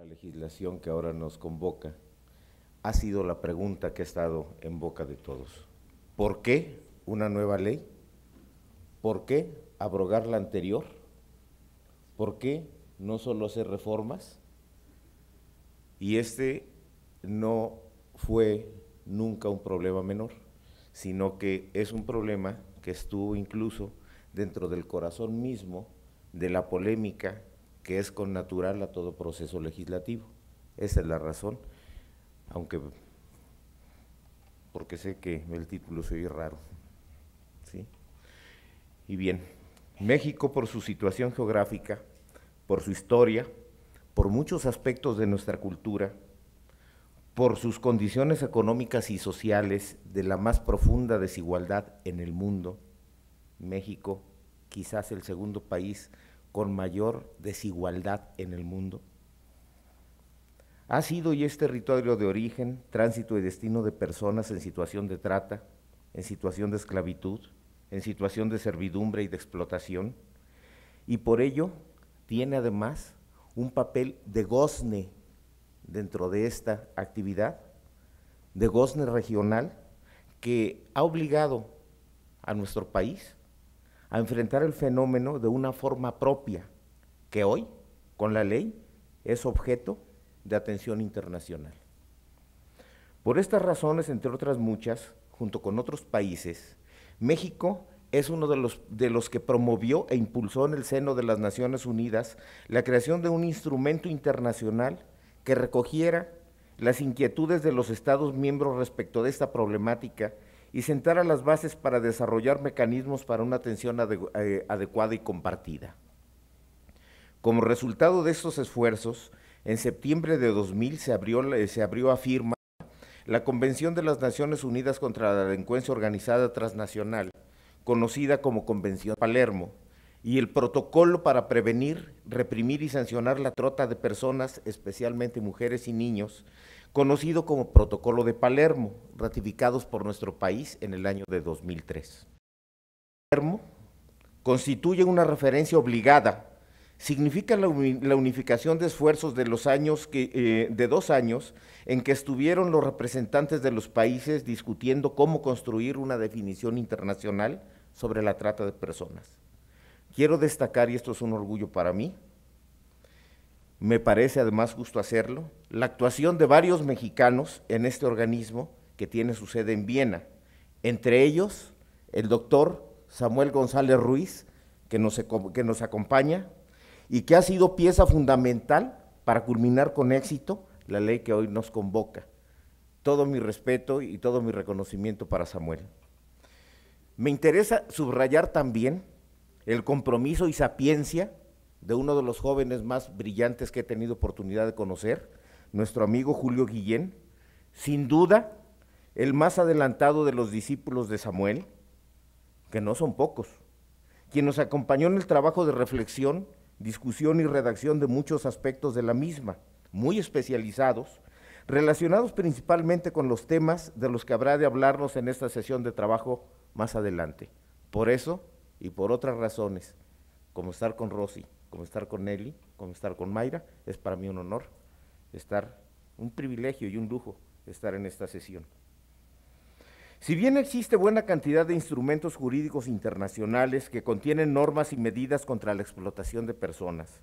La legislación que ahora nos convoca ha sido la pregunta que ha estado en boca de todos. ¿Por qué una nueva ley? ¿Por qué abrogar la anterior? ¿Por qué no solo hacer reformas? Y este no fue nunca un problema menor, sino que es un problema que estuvo incluso dentro del corazón mismo de la polémica que es connatural a todo proceso legislativo. Esa es la razón, aunque porque sé que el título se oye raro, ¿sí? Y bien, México, por su situación geográfica, por su historia, por muchos aspectos de nuestra cultura, por sus condiciones económicas y sociales de la más profunda desigualdad en el mundo, México, quizás el segundo país con mayor desigualdad en el mundo, ha sido y es territorio de origen, tránsito y destino de personas en situación de trata, en situación de esclavitud, en situación de servidumbre y de explotación, y por ello tiene además un papel de gozne dentro de esta actividad, de gozne regional, que ha obligado a nuestro país a enfrentar el fenómeno de una forma propia, que hoy, con la ley, es objeto de atención internacional. Por estas razones, entre otras muchas, junto con otros países, México es uno de los que promovió e impulsó en el seno de las Naciones Unidas la creación de un instrumento internacional que recogiera las inquietudes de los Estados miembros respecto de esta problemática y sentara las bases para desarrollar mecanismos para una atención adecuada y compartida. Como resultado de estos esfuerzos, en septiembre de 2000 se abrió a firma la Convención de las Naciones Unidas contra la Delincuencia Organizada Transnacional, conocida como Convención de Palermo, y el protocolo para prevenir, reprimir y sancionar la trata de personas, especialmente mujeres y niños, conocido como Protocolo de Palermo, ratificados por nuestro país en el año de 2003. Palermo constituye una referencia obligada, significa la unificación de esfuerzos de de 2 años en que estuvieron los representantes de los países discutiendo cómo construir una definición internacional sobre la trata de personas. Quiero destacar, y esto es un orgullo para mí, me parece además justo hacerlo, la actuación de varios mexicanos en este organismo que tiene su sede en Viena, entre ellos el doctor Samuel González Ruiz, que nos acompaña y que ha sido pieza fundamental para culminar con éxito la ley que hoy nos convoca. Todo mi respeto y todo mi reconocimiento para Samuel. Me interesa subrayar también el compromiso y sapiencia de uno de los jóvenes más brillantes que he tenido oportunidad de conocer, nuestro amigo Julio Guillén, sin duda el más adelantado de los discípulos de Samuel, que no son pocos, quien nos acompañó en el trabajo de reflexión, discusión y redacción de muchos aspectos de la misma, muy especializados, relacionados principalmente con los temas de los que habrá de hablarnos en esta sesión de trabajo más adelante. Por eso y por otras razones, como estar con Rosy, como estar con Nelly, como estar con Mayra, es para mí un honor un privilegio y un lujo estar en esta sesión. Si bien existe buena cantidad de instrumentos jurídicos internacionales que contienen normas y medidas contra la explotación de personas,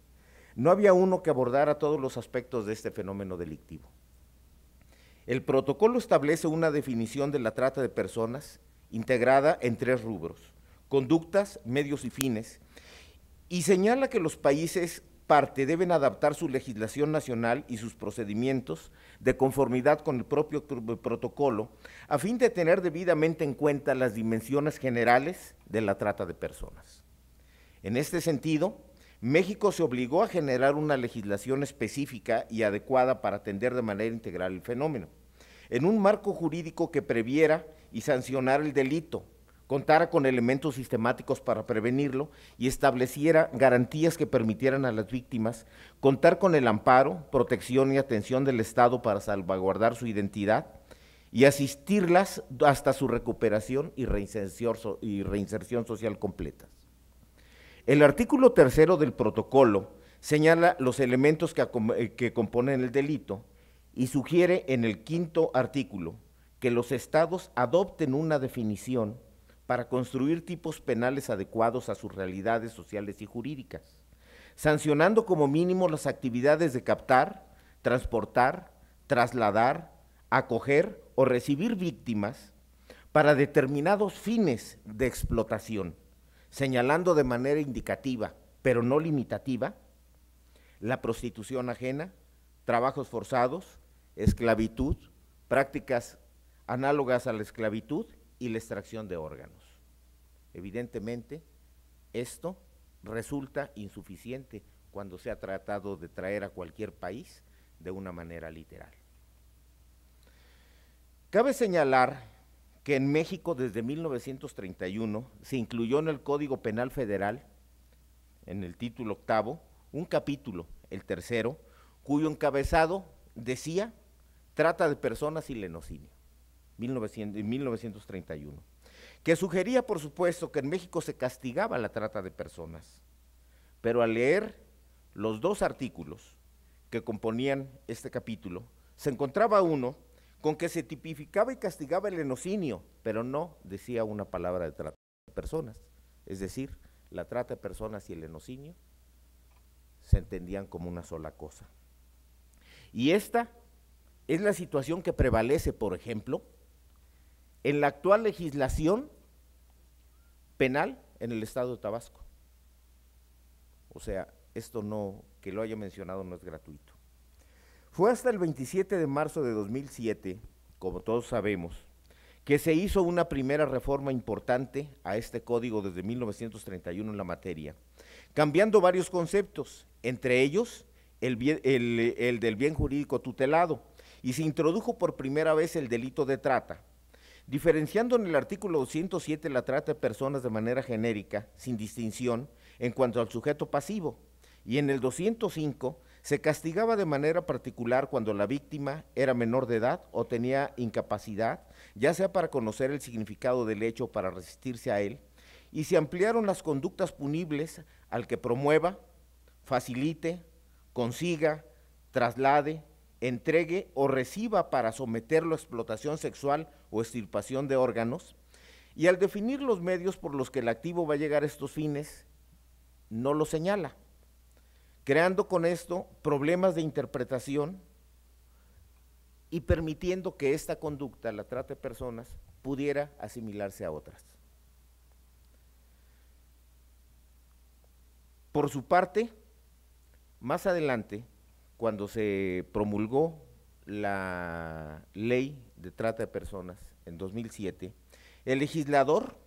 no había uno que abordara todos los aspectos de este fenómeno delictivo. El protocolo establece una definición de la trata de personas integrada en 3 rubros: conductas, medios y fines, y señala que los países parte deben adaptar su legislación nacional y sus procedimientos de conformidad con el propio protocolo a fin de tener debidamente en cuenta las dimensiones generales de la trata de personas. En este sentido, México se obligó a generar una legislación específica y adecuada para atender de manera integral el fenómeno, en un marco jurídico que previera y sancionara el delito, contara con elementos sistemáticos para prevenirlo y estableciera garantías que permitieran a las víctimas contar con el amparo, protección y atención del Estado para salvaguardar su identidad y asistirlas hasta su recuperación y reinserción social completas. El artículo 3 del protocolo señala los elementos que componen el delito y sugiere en el 5º artículo que los estados adopten una definición para construir tipos penales adecuados a sus realidades sociales y jurídicas, sancionando como mínimo las actividades de captar, transportar, trasladar, acoger o recibir víctimas para determinados fines de explotación, señalando de manera indicativa, pero no limitativa, la prostitución ajena, trabajos forzados, esclavitud, prácticas análogas a la esclavitud y la extracción de órganos. Evidentemente, esto resulta insuficiente cuando se ha tratado de traer a cualquier país de una manera literal. Cabe señalar que en México desde 1931 se incluyó en el Código Penal Federal, en el título 8º, un capítulo, el 3º, cuyo encabezado decía trata de personas y lenocinio, 1931, que sugería, por supuesto, que en México se castigaba la trata de personas, pero al leer los 2 artículos que componían este capítulo, se encontraba uno con que se tipificaba y castigaba el lenocinio, pero no decía una palabra de trata de personas, es decir, la trata de personas y el lenocinio se entendían como una sola cosa. Y esta es la situación que prevalece, por ejemplo, en la actual legislación penal en el estado de Tabasco. O sea, esto no, que lo haya mencionado no es gratuito. Fue hasta el 27 de marzo de 2007, como todos sabemos, que se hizo una primera reforma importante a este código desde 1931 en la materia, cambiando varios conceptos, entre ellos el del bien jurídico tutelado, y se introdujo por primera vez el delito de trata, diferenciando en el artículo 207 la trata de personas de manera genérica, sin distinción en cuanto al sujeto pasivo, y en el 205 se castigaba de manera particular cuando la víctima era menor de edad o tenía incapacidad, ya sea para conocer el significado del hecho o para resistirse a él, y se ampliaron las conductas punibles al que promueva, facilite, consiga, traslade, entregue o reciba para someterlo a explotación sexual o extirpación de órganos, y al definir los medios por los que el activo va a llegar a estos fines, no lo señala, creando con esto problemas de interpretación y permitiendo que esta conducta, la trata de personas, pudiera asimilarse a otras. Por su parte, más adelante, cuando se promulgó la ley de trata de personas en 2007, el legislador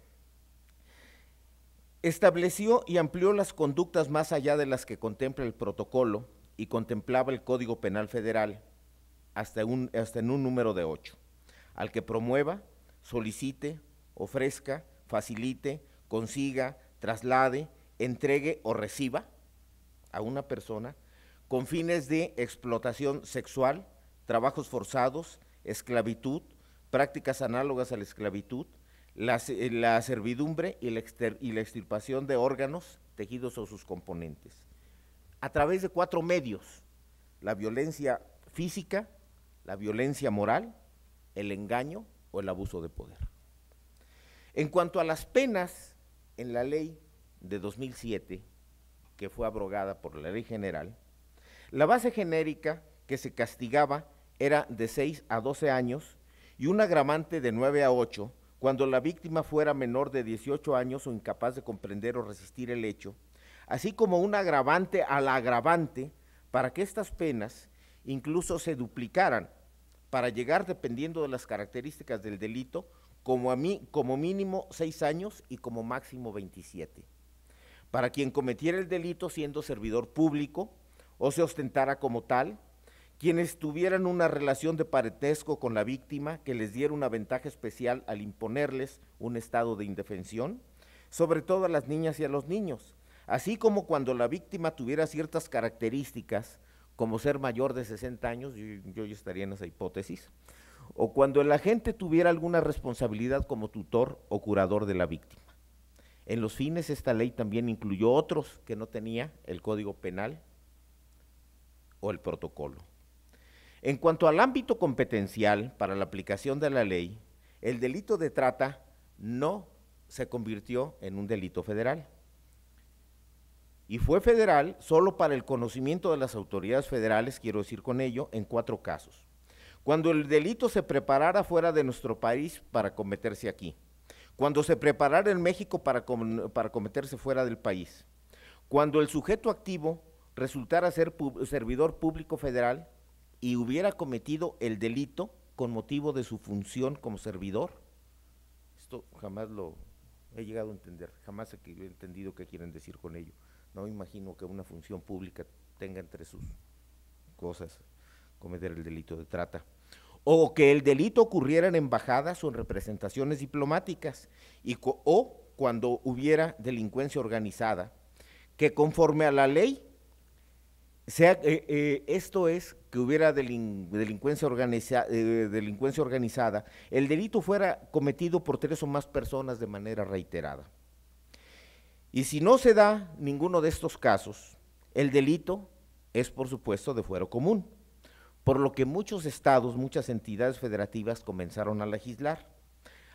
estableció y amplió las conductas más allá de las que contempla el protocolo y contemplaba el Código Penal Federal hasta en un número de 8, al que promueva, solicite, ofrezca, facilite, consiga, traslade, entregue o reciba a una persona con fines de explotación sexual, trabajos forzados, esclavitud, prácticas análogas a la esclavitud, la servidumbre y la extirpación de órganos, tejidos o sus componentes, a través de 4 medios: la violencia física, la violencia moral, el engaño o el abuso de poder. En cuanto a las penas, en la ley de 2007, que fue abrogada por la ley general, la base genérica que se castigaba era de 6 a 12 años y un agravante de 9 a 8 cuando la víctima fuera menor de 18 años o incapaz de comprender o resistir el hecho, así como un agravante al agravante para que estas penas incluso se duplicaran para llegar, dependiendo de las características del delito, como mínimo 6 años y como máximo 27. Para quien cometiera el delito siendo servidor público o se ostentara como tal, quienes tuvieran una relación de parentesco con la víctima que les diera una ventaja especial al imponerles un estado de indefensión, sobre todo a las niñas y a los niños, así como cuando la víctima tuviera ciertas características, como ser mayor de 60 años, yo ya estaría en esa hipótesis, o cuando el agente tuviera alguna responsabilidad como tutor o curador de la víctima. En los fines, esta ley también incluyó otros que no tenía el Código Penal o el protocolo. En cuanto al ámbito competencial para la aplicación de la ley, el delito de trata no se convirtió en un delito federal. Y fue federal solo para el conocimiento de las autoridades federales, quiero decir con ello, en 4 casos. Cuando el delito se preparara fuera de nuestro país para cometerse aquí, cuando se preparara en México para cometerse fuera del país, cuando el sujeto activo resultara ser servidor público federal y hubiera cometido el delito con motivo de su función como servidor. Esto jamás lo he llegado a entender, jamás he entendido qué quieren decir con ello. No me imagino que una función pública tenga entre sus cosas cometer el delito de trata. O que el delito ocurriera en embajadas o en representaciones diplomáticas, o cuando hubiera delincuencia organizada, que conforme a la ley, esto es, que hubiera delincuencia organizada, el delito fuera cometido por 3 o más personas de manera reiterada. Y si no se da ninguno de estos casos, el delito es, por supuesto, de fuero común, por lo que muchos estados, muchas entidades federativas comenzaron a legislar.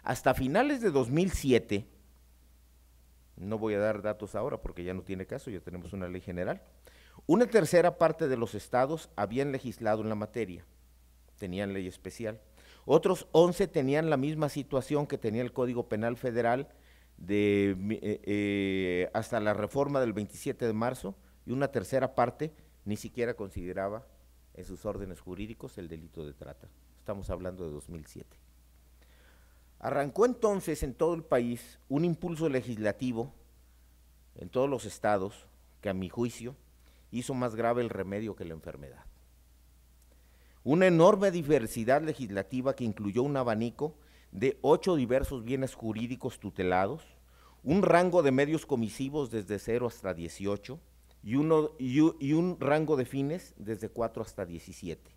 Hasta finales de 2007, no voy a dar datos ahora porque ya no tiene caso, ya tenemos una ley general, una tercera parte de los estados habían legislado en la materia, tenían ley especial. Otros 11 tenían la misma situación que tenía el Código Penal Federal hasta la reforma del 27 de marzo, y una tercera parte ni siquiera consideraba en sus órdenes jurídicos el delito de trata. Estamos hablando de 2007. Arrancó entonces en todo el país un impulso legislativo en todos los estados que, a mi juicio, hizo más grave el remedio que la enfermedad. Una enorme diversidad legislativa que incluyó un abanico de 8 diversos bienes jurídicos tutelados, un rango de medios comisivos desde 0 hasta 18 y un rango de fines desde 4 hasta 17.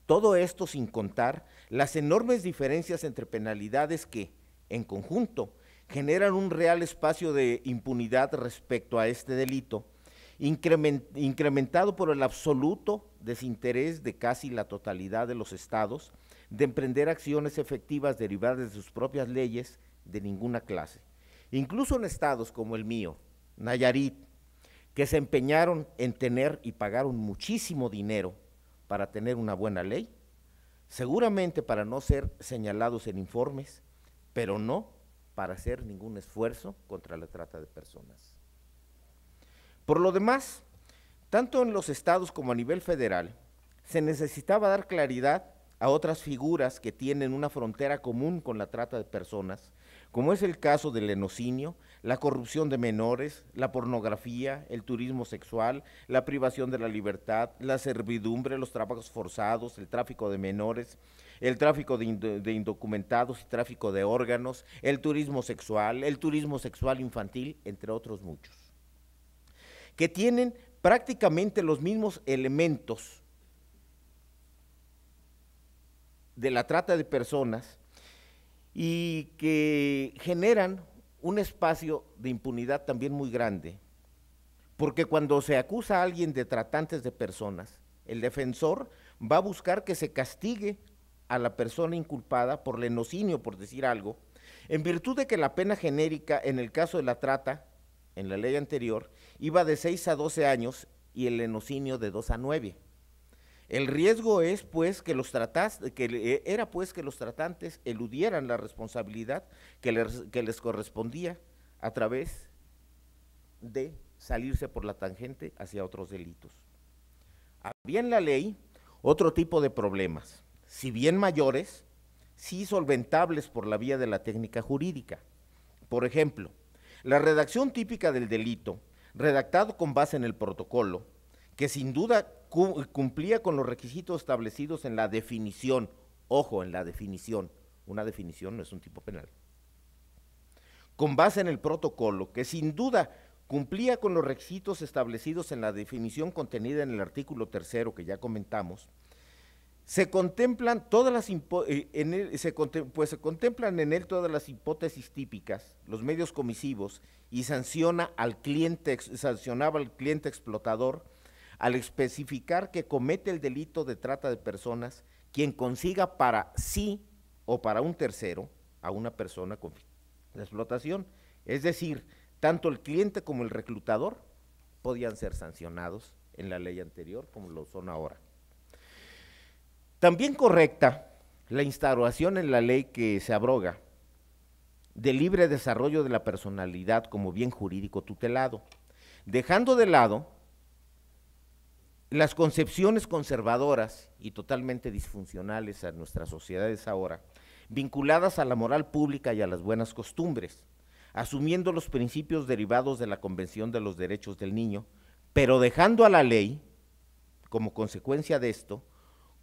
Todo esto sin contar las enormes diferencias entre penalidades que, en conjunto, generan un real espacio de impunidad respecto a este delito, incrementado por el absoluto desinterés de casi la totalidad de los estados de emprender acciones efectivas derivadas de sus propias leyes de ninguna clase. Incluso en estados como el mío, Nayarit, que se empeñaron en tener y pagaron muchísimo dinero para tener una buena ley, seguramente para no ser señalados en informes, pero no para hacer ningún esfuerzo contra la trata de personas. Por lo demás, tanto en los estados como a nivel federal, se necesitaba dar claridad a otras figuras que tienen una frontera común con la trata de personas, como es el caso del lenocinio, la corrupción de menores, la pornografía, el turismo sexual, la privación de la libertad, la servidumbre, los trabajos forzados, el tráfico de menores, el tráfico de indocumentados y tráfico de órganos, el turismo sexual infantil, entre otros muchos, que tienen prácticamente los mismos elementos de la trata de personas y que generan un espacio de impunidad también muy grande, porque cuando se acusa a alguien de tratantes de personas, el defensor va a buscar que se castigue a la persona inculpada por lenocinio, por decir algo, en virtud de que la pena genérica en el caso de la trata, en la ley anterior, iba de 6 a 12 años y el lenocinio de 2 a 9. El riesgo es, pues, que los tratantes eludieran la responsabilidad que les correspondía a través de salirse por la tangente hacia otros delitos. Había en la ley otro tipo de problemas, si bien mayores, sí solventables por la vía de la técnica jurídica. Por ejemplo, la redacción típica del delito, redactado con base en el protocolo, que sin duda cumplía con los requisitos establecidos en la definición, ojo, en la definición, una definición no es un tipo penal, con base en el protocolo, que sin duda cumplía con los requisitos establecidos en la definición contenida en el artículo 3 que ya comentamos, se contemplan todas contemplan en él todas las hipótesis típicas, los medios comisivos, y sancionaba al cliente explotador al especificar que comete el delito de trata de personas quien consiga para sí o para un tercero a una persona con la explotación. Es decir, tanto el cliente como el reclutador podían ser sancionados en la ley anterior como lo son ahora. También correcta la instauración en la ley que se abroga del libre desarrollo de la personalidad como bien jurídico tutelado, dejando de lado las concepciones conservadoras y totalmente disfuncionales a nuestras sociedades ahora, vinculadas a la moral pública y a las buenas costumbres, asumiendo los principios derivados de la Convención de los Derechos del Niño, pero dejando a la ley, como consecuencia de esto,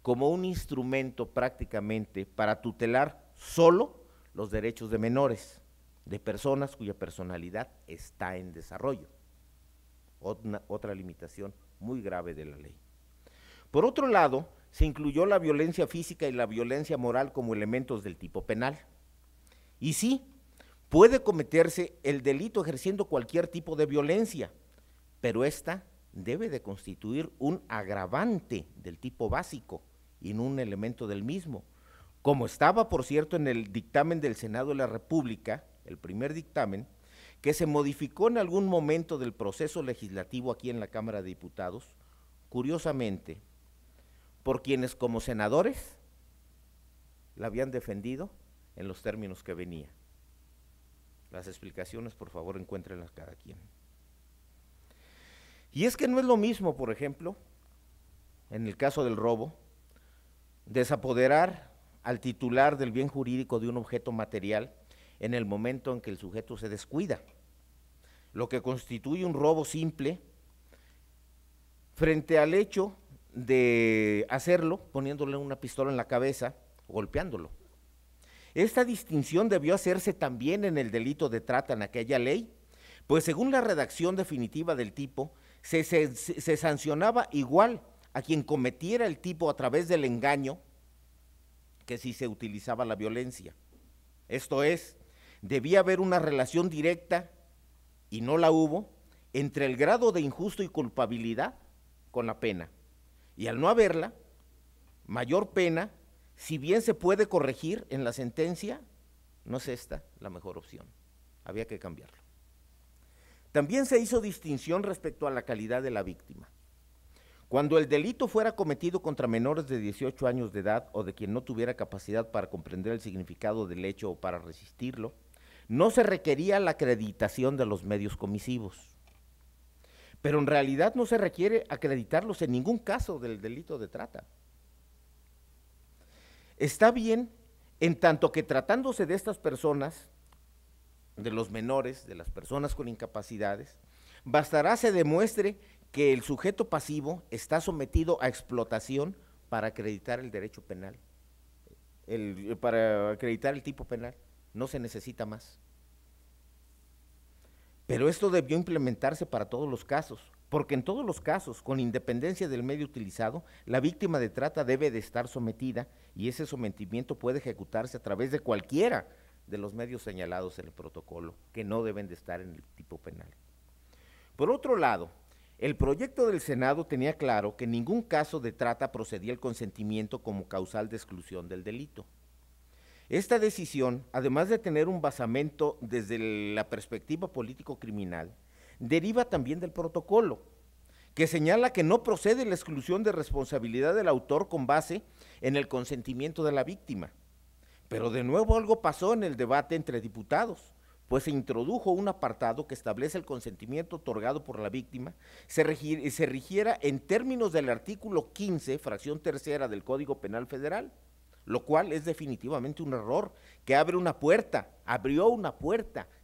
como un instrumento prácticamente para tutelar solo los derechos de menores, de personas cuya personalidad está en desarrollo. Otra limitación muy grave de la ley. Por otro lado, se incluyó la violencia física y la violencia moral como elementos del tipo penal. Y sí, puede cometerse el delito ejerciendo cualquier tipo de violencia, pero esta debe de constituir un agravante del tipo básico y no un elemento del mismo, como estaba, por cierto, en el dictamen del Senado de la República, el primer dictamen, que se modificó en algún momento del proceso legislativo aquí en la Cámara de Diputados, curiosamente, por quienes como senadores la habían defendido en los términos que venía. Las explicaciones, por favor, encuéntrenlas cada quien. Y es que no es lo mismo, por ejemplo, en el caso del robo, desapoderar al titular del bien jurídico de un objeto material en el momento en que el sujeto se descuida, lo que constituye un robo simple frente al hecho de hacerlo poniéndole una pistola en la cabeza, golpeándolo. Esta distinción debió hacerse también en el delito de trata en aquella ley, pues según la redacción definitiva del tipo, se sancionaba igual a quien cometiera el tipo a través del engaño que si se utilizaba la violencia. Esto es, debía haber una relación directa, y no la hubo, entre el grado de injusto y culpabilidad con la pena. Y al no haberla, mayor pena, si bien se puede corregir en la sentencia, no es esta la mejor opción. Había que cambiarlo. También se hizo distinción respecto a la calidad de la víctima. Cuando el delito fuera cometido contra menores de 18 años de edad o de quien no tuviera capacidad para comprender el significado del hecho o para resistirlo, no se requería la acreditación de los medios comisivos. Pero en realidad no se requiere acreditarlos en ningún caso del delito de trata. Está bien en tanto que tratándose de estas personas, de los menores, de las personas con incapacidades, bastará se demuestre que el sujeto pasivo está sometido a explotación para acreditar el derecho penal, para acreditar el tipo penal, no se necesita más. Pero esto debió implementarse para todos los casos, porque en todos los casos, con independencia del medio utilizado, la víctima de trata debe de estar sometida y ese sometimiento puede ejecutarse a través de cualquiera de los medios señalados en el protocolo, que no deben de estar en el tipo penal. Por otro lado, el proyecto del Senado tenía claro que en ningún caso de trata procedía el consentimiento como causal de exclusión del delito. Esta decisión, además de tener un basamento desde la perspectiva político-criminal, deriva también del protocolo, que señala que no procede la exclusión de responsabilidad del autor con base en el consentimiento de la víctima. Pero de nuevo algo pasó en el debate entre diputados, pues se introdujo un apartado que establece el consentimiento otorgado por la víctima, se rigiera en términos del artículo 15, fracción tercera del Código Penal Federal, lo cual es definitivamente un error, que abre una puerta,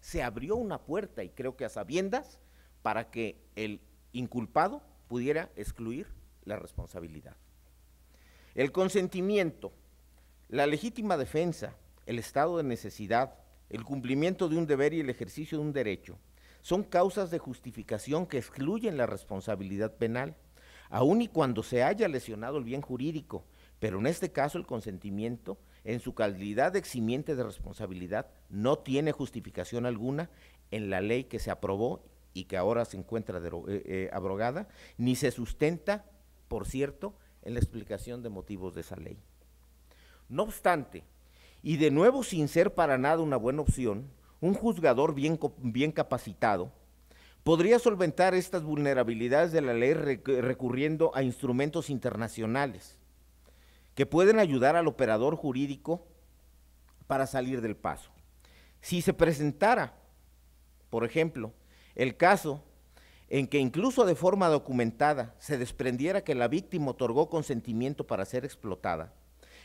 se abrió una puerta, y creo que a sabiendas, para que el inculpado pudiera excluir la responsabilidad. El consentimiento, la legítima defensa, el estado de necesidad, el cumplimiento de un deber y el ejercicio de un derecho son causas de justificación que excluyen la responsabilidad penal, aun y cuando se haya lesionado el bien jurídico, pero en este caso el consentimiento, en su calidad de eximiente de responsabilidad, no tiene justificación alguna en la ley que se aprobó y que ahora se encuentra abrogada, ni se sustenta, por cierto, en la explicación de motivos de esa ley. No obstante, y de nuevo sin ser para nada una buena opción, un juzgador bien capacitado podría solventar estas vulnerabilidades de la ley recurriendo a instrumentos internacionales que pueden ayudar al operador jurídico para salir del paso. Si se presentara, por ejemplo, el caso en que incluso de forma documentada se desprendiera que la víctima otorgó consentimiento para ser explotada,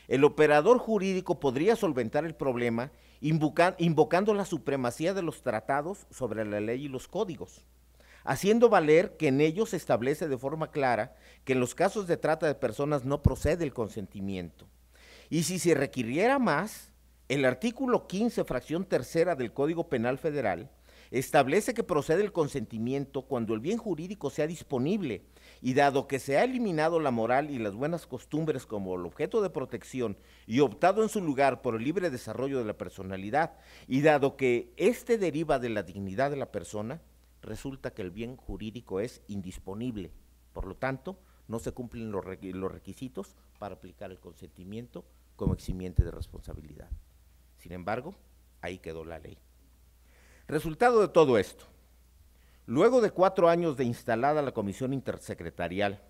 el operador jurídico podría solventar el problema invocando la supremacía de los tratados sobre la ley y los códigos, haciendo valer que en ellos se establece de forma clara que en los casos de trata de personas no procede el consentimiento. Y si se requiriera más, el artículo 15, fracción tercera del Código Penal Federal, establece que procede el consentimiento cuando el bien jurídico sea disponible y dado que se ha eliminado la moral y las buenas costumbres como el objeto de protección y optado en su lugar por el libre desarrollo de la personalidad y dado que éste deriva de la dignidad de la persona, resulta que el bien jurídico es indisponible. Por lo tanto, no se cumplen los requisitos para aplicar el consentimiento como eximiente de responsabilidad. Sin embargo, ahí quedó la ley. Resultado de todo esto, luego de 4 años de instalada la Comisión Intersecretarial,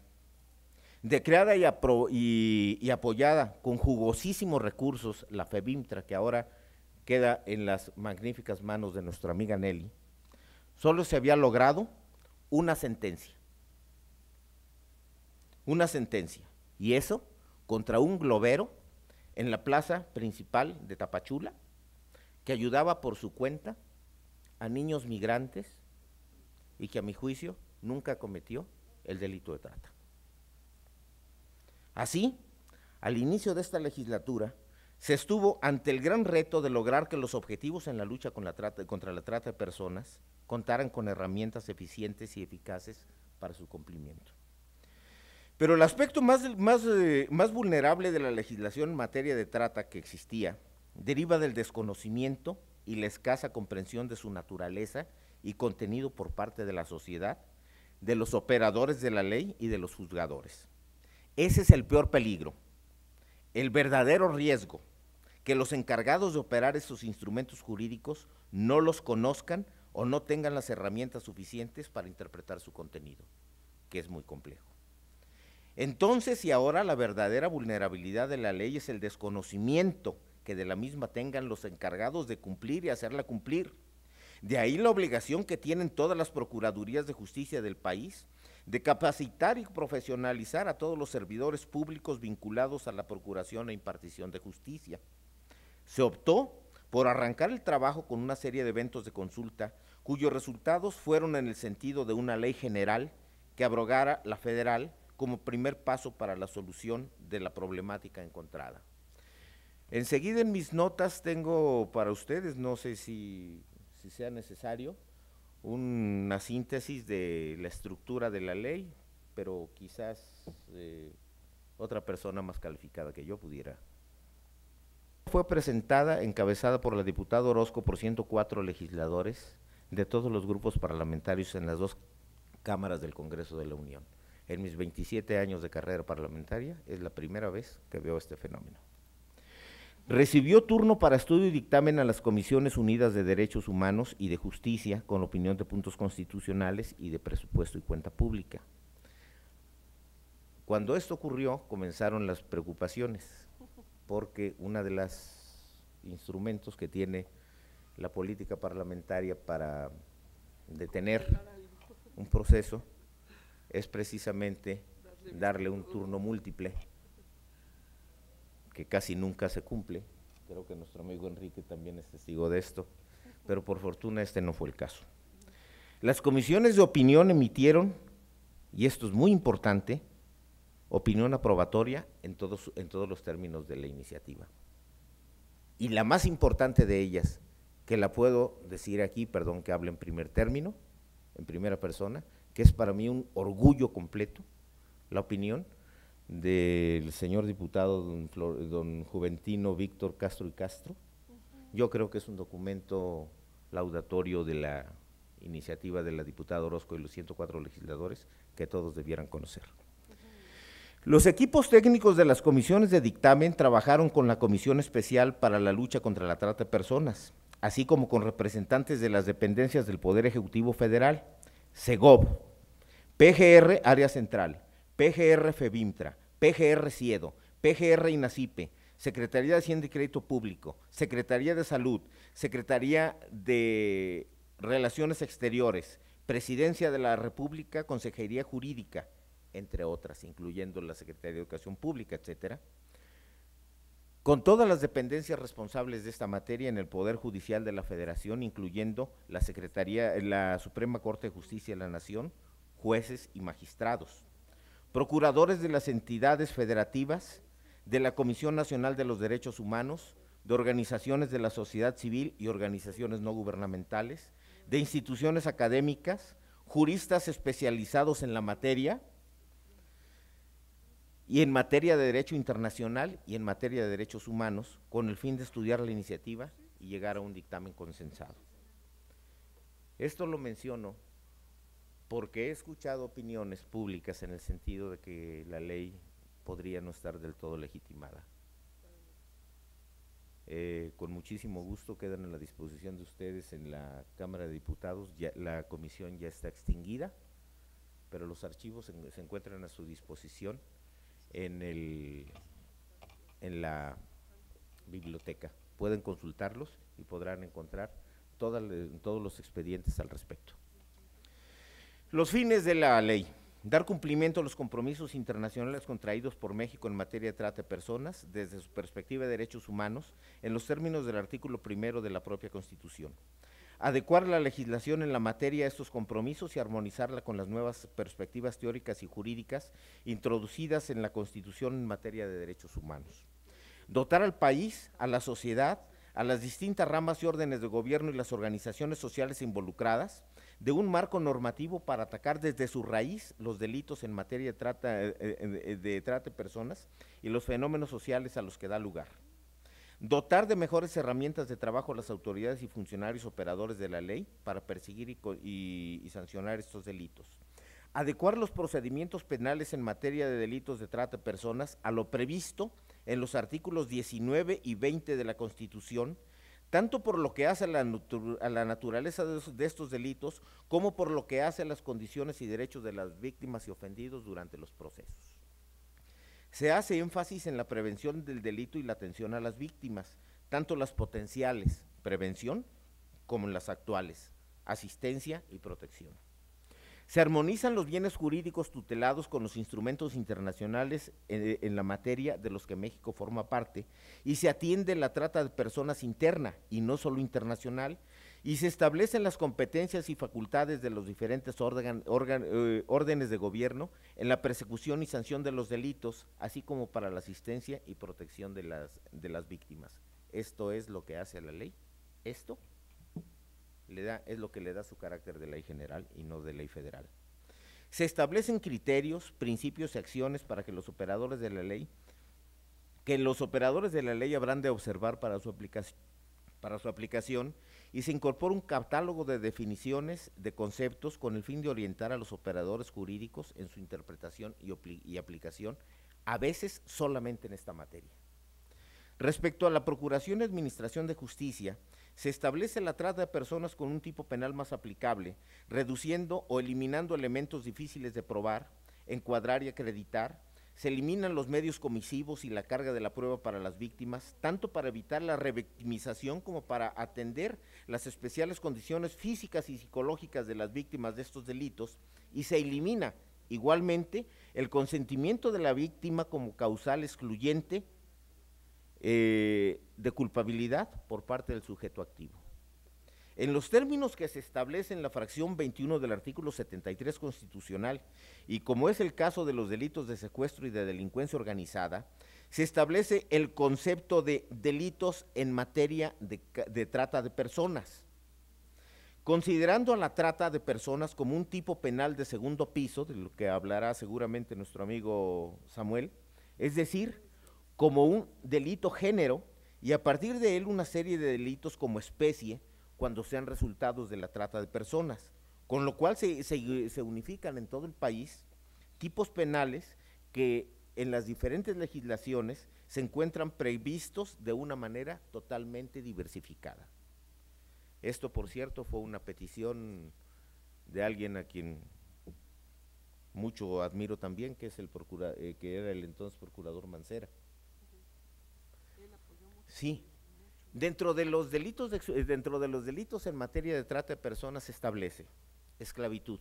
de creada y apoyada con jugosísimos recursos la FEBIMTRA, que ahora queda en las magníficas manos de nuestra amiga Nelly, solo se había logrado una sentencia, y eso contra un globero en la plaza principal de Tapachula, que ayudaba por su cuenta a niños migrantes y que a mi juicio nunca cometió el delito de trata. Así, al inicio de esta legislatura, se estuvo ante el gran reto de lograr que los objetivos en la lucha contra la trata de personas contaran con herramientas eficientes y eficaces para su cumplimiento. Pero el aspecto más vulnerable de la legislación en materia de trata que existía deriva del desconocimiento y la escasa comprensión de su naturaleza y contenido por parte de la sociedad, de los operadores de la ley y de los juzgadores. Ese es el peor peligro, el verdadero riesgo, que los encargados de operar estos instrumentos jurídicos no los conozcan o no tengan las herramientas suficientes para interpretar su contenido, que es muy complejo. Entonces y ahora la verdadera vulnerabilidad de la ley es el desconocimiento que de la misma tengan los encargados de cumplir y hacerla cumplir. De ahí la obligación que tienen todas las procuradurías de justicia del país de capacitar y profesionalizar a todos los servidores públicos vinculados a la procuración e impartición de justicia. Se optó por arrancar el trabajo con una serie de eventos de consulta cuyos resultados fueron en el sentido de una ley general que abrogara la federal como primer paso para la solución de la problemática encontrada. Enseguida en mis notas tengo para ustedes, no sé si sea necesario, una síntesis de la estructura de la ley, pero quizás otra persona más calificada que yo pudiera. Fue presentada, encabezada por la diputada Orozco por 104 legisladores de todos los grupos parlamentarios en las 2 cámaras del Congreso de la Unión. En mis 27 años de carrera parlamentaria es la primera vez que veo este fenómeno. Recibió turno para estudio y dictamen a las Comisiones Unidas de Derechos Humanos y de Justicia, con opinión de puntos constitucionales y de presupuesto y cuenta pública. Cuando esto ocurrió, comenzaron las preocupaciones, porque uno de los instrumentos que tiene la política parlamentaria para detener un proceso es precisamente darle un turno múltiple, que casi nunca se cumple. Creo que nuestro amigo Enrique también es testigo de esto, pero por fortuna este no fue el caso. Las comisiones de opinión emitieron, y esto es muy importante, opinión aprobatoria en todos los términos de la iniciativa. Y la más importante de ellas, que la puedo decir aquí, perdón que hable en primer término, en primera persona, que es para mí un orgullo completo, la opinión del señor diputado don Juventino Víctor Castro y Castro. Yo creo que es un documento laudatorio de la iniciativa de la diputada Orozco y los 104 legisladores, que todos debieran conocer. Los equipos técnicos de las comisiones de dictamen trabajaron con la Comisión Especial para la Lucha contra la Trata de Personas, así como con representantes de las dependencias del Poder Ejecutivo Federal, SEGOV, PGR Área Central, PGR FEBIMTRA, PGR CIEDO, PGR INACIPE, Secretaría de Hacienda y Crédito Público, Secretaría de Salud, Secretaría de Relaciones Exteriores, Presidencia de la República, Consejería Jurídica, entre otras, incluyendo la Secretaría de Educación Pública, etcétera, con todas las dependencias responsables de esta materia en el Poder Judicial de la Federación, incluyendo la Secretaría, la Suprema Corte de Justicia de la Nación, jueces y magistrados, procuradores de las entidades federativas, de la Comisión Nacional de los Derechos Humanos, de organizaciones de la sociedad civil y organizaciones no gubernamentales, de instituciones académicas, juristas especializados en la materia, y en materia de derecho internacional y en materia de derechos humanos, con el fin de estudiar la iniciativa y llegar a un dictamen consensado. Esto lo menciono porque he escuchado opiniones públicas en el sentido de que la ley podría no estar del todo legitimada. Con muchísimo gusto quedan a la disposición de ustedes en la Cámara de Diputados. La comisión ya está extinguida, pero los archivos se encuentran a su disposición en la biblioteca. Pueden consultarlos y podrán encontrar todos los expedientes al respecto. Los fines de la ley: dar cumplimiento a los compromisos internacionales contraídos por México en materia de trata de personas desde su perspectiva de derechos humanos en los términos del artículo 1 de la propia Constitución. Adecuar la legislación en la materia a estos compromisos y armonizarla con las nuevas perspectivas teóricas y jurídicas introducidas en la Constitución en materia de derechos humanos. Dotar al país, a la sociedad, a las distintas ramas y órdenes de gobierno y las organizaciones sociales involucradas de un marco normativo para atacar desde su raíz los delitos en materia de trata de personas y los fenómenos sociales a los que da lugar. Dotar de mejores herramientas de trabajo a las autoridades y funcionarios operadores de la ley para perseguir y sancionar estos delitos. Adecuar los procedimientos penales en materia de delitos de trata de personas a lo previsto en los artículos 19 y 20 de la Constitución, tanto por lo que hace a la naturaleza de estos delitos, como por lo que hace a las condiciones y derechos de las víctimas y ofendidos durante los procesos. Se hace énfasis en la prevención del delito y la atención a las víctimas, tanto las potenciales, prevención, como en las actuales, asistencia y protección. Se armonizan los bienes jurídicos tutelados con los instrumentos internacionales en la materia de los que México forma parte, y se atiende la trata de personas interna y no solo internacional, y se establecen las competencias y facultades de los diferentes órdenes de gobierno en la persecución y sanción de los delitos, así como para la asistencia y protección de las víctimas. Esto es lo que hace a la ley. Esto es lo que le da su carácter de ley general y no de ley federal. Se establecen criterios, principios y acciones para que los operadores de la ley habrán de observar para su aplicación, y se incorpora un catálogo de definiciones de conceptos con el fin de orientar a los operadores jurídicos en su interpretación y aplicación, a veces solamente en esta materia. Respecto a la Procuración y Administración de Justicia, se establece la trata de personas con un tipo penal más aplicable, reduciendo o eliminando elementos difíciles de probar, encuadrar y acreditar. Se eliminan los medios comisivos y la carga de la prueba para las víctimas, tanto para evitar la revictimización como para atender las especiales condiciones físicas y psicológicas de las víctimas de estos delitos, y se elimina igualmente el consentimiento de la víctima como causal excluyente de culpabilidad por parte del sujeto activo. En los términos que se establece en la fracción 21 del artículo 73 constitucional, y como es el caso de los delitos de secuestro y de delincuencia organizada, se establece el concepto de delitos en materia de trata de personas. Considerando a la trata de personas como un tipo penal de segundo piso, de lo que hablará seguramente nuestro amigo Samuel, es decir, como un delito género, y a partir de él una serie de delitos como especie, cuando sean resultados de la trata de personas, con lo cual se unifican en todo el país tipos penales que en las diferentes legislaciones se encuentran previstos de una manera totalmente diversificada. Esto, por cierto, fue una petición de alguien a quien mucho admiro también, que es que era el entonces procurador Mancera. Sí, dentro de los delitos en materia de trata de personas se establece esclavitud,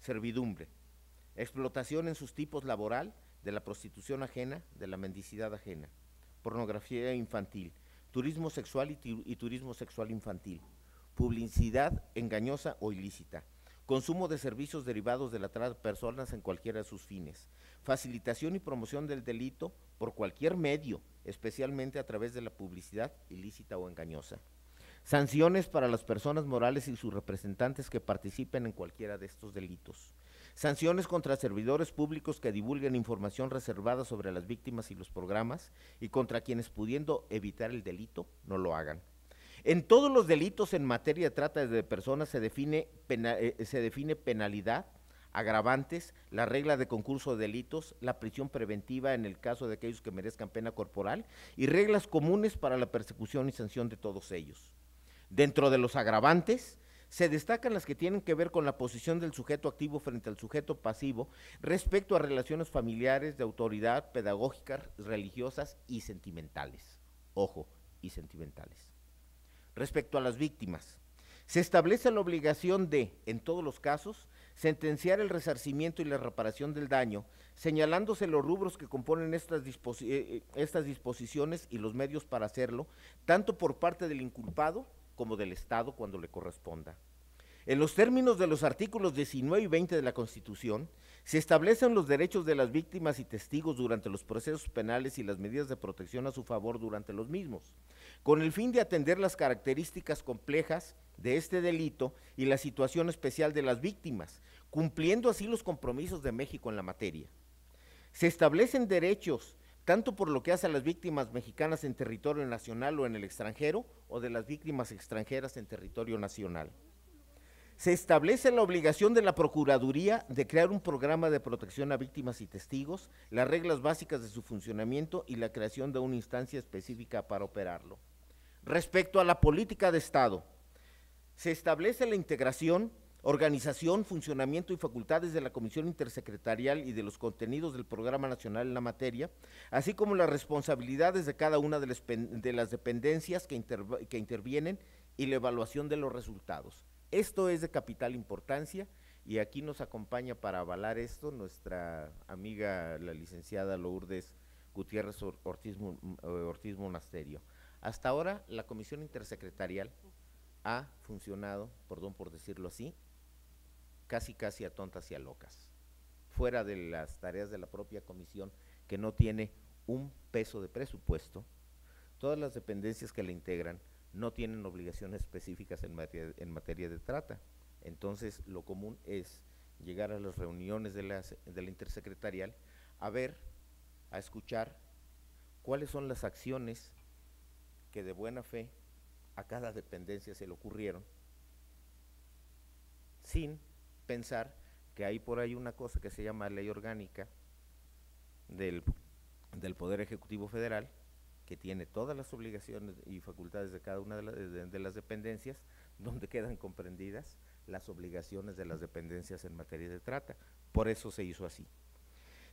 servidumbre, explotación en sus tipos laboral, de la prostitución ajena, de la mendicidad ajena, pornografía infantil, turismo sexual y turismo sexual infantil, publicidad engañosa o ilícita, consumo de servicios derivados de la trata de personas en cualquiera de sus fines, facilitación y promoción del delito por cualquier medio, especialmente a través de la publicidad ilícita o engañosa. Sanciones para las personas morales y sus representantes que participen en cualquiera de estos delitos. Sanciones contra servidores públicos que divulguen información reservada sobre las víctimas y los programas y contra quienes, pudiendo evitar el delito, no lo hagan. En todos los delitos en materia de trata de personas se define penalidad, agravantes, la regla de concurso de delitos, la prisión preventiva en el caso de aquellos que merezcan pena corporal y reglas comunes para la persecución y sanción de todos ellos. Dentro de los agravantes, se destacan las que tienen que ver con la posición del sujeto activo frente al sujeto pasivo respecto a relaciones familiares, de autoridad, pedagógicas, religiosas y sentimentales. Ojo, y sentimentales. Respecto a las víctimas, se establece la obligación de, en todos los casos, sentenciar el resarcimiento y la reparación del daño, señalándose los rubros que componen estas disposiciones y los medios para hacerlo, tanto por parte del inculpado como del Estado cuando le corresponda. En los términos de los artículos 19 y 20 de la Constitución, se establecen los derechos de las víctimas y testigos durante los procesos penales y las medidas de protección a su favor durante los mismos, con el fin de atender las características complejas de este delito y la situación especial de las víctimas, cumpliendo así los compromisos de México en la materia. Se establecen derechos tanto por lo que hace a las víctimas mexicanas en territorio nacional o en el extranjero, o de las víctimas extranjeras en territorio nacional. Se establece la obligación de la Procuraduría de crear un programa de protección a víctimas y testigos, las reglas básicas de su funcionamiento y la creación de una instancia específica para operarlo. Respecto a la política de Estado, se establece la integración, organización, funcionamiento y facultades de la Comisión Intersecretarial y de los contenidos del Programa Nacional en la materia, así como las responsabilidades de cada una de las dependencias que intervienen y la evaluación de los resultados. Esto es de capital importancia y aquí nos acompaña para avalar esto nuestra amiga, la licenciada Lourdes Gutiérrez Ortiz Monasterio. Hasta ahora la Comisión Intersecretarial ha funcionado, perdón por decirlo así, casi a tontas y a locas, fuera de las tareas de la propia comisión, que no tiene un peso de presupuesto. Todas las dependencias que la integran no tienen obligaciones específicas en materia de trata. Entonces, lo común es llegar a las reuniones de la intersecretarial a escuchar cuáles son las acciones que de buena fe a cada dependencia se le ocurrieron, sin pensar que hay por ahí una cosa que se llama ley orgánica del Poder Ejecutivo Federal, que tiene todas las obligaciones y facultades de cada una de las dependencias, donde quedan comprendidas las obligaciones de las dependencias en materia de trata. Por eso se hizo así.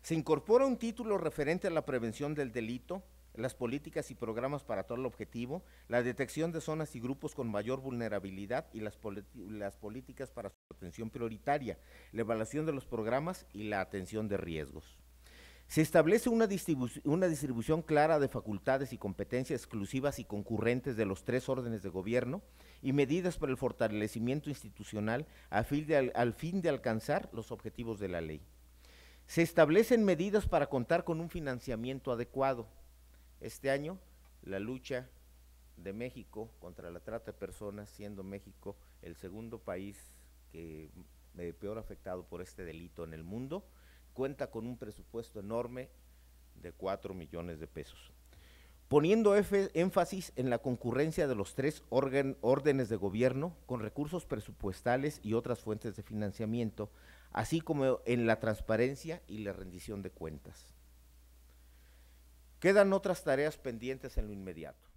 Se incorpora un título referente a la prevención del delito, las políticas y programas para todo el objetivo, la detección de zonas y grupos con mayor vulnerabilidad y las políticas para su atención prioritaria, la evaluación de los programas y la atención de riesgos. Se establece una distribución clara de facultades y competencias exclusivas y concurrentes de los tres órdenes de gobierno y medidas para el fortalecimiento institucional al fin de alcanzar los objetivos de la ley. Se establecen medidas para contar con un financiamiento adecuado. Este año, la lucha de México contra la trata de personas, siendo México el segundo país peor afectado por este delito en el mundo, cuenta con un presupuesto enorme de 4 millones de pesos. poniendo énfasis en la concurrencia de los tres órdenes de gobierno con recursos presupuestales y otras fuentes de financiamiento, así como en la transparencia y la rendición de cuentas. Quedan otras tareas pendientes en lo inmediato.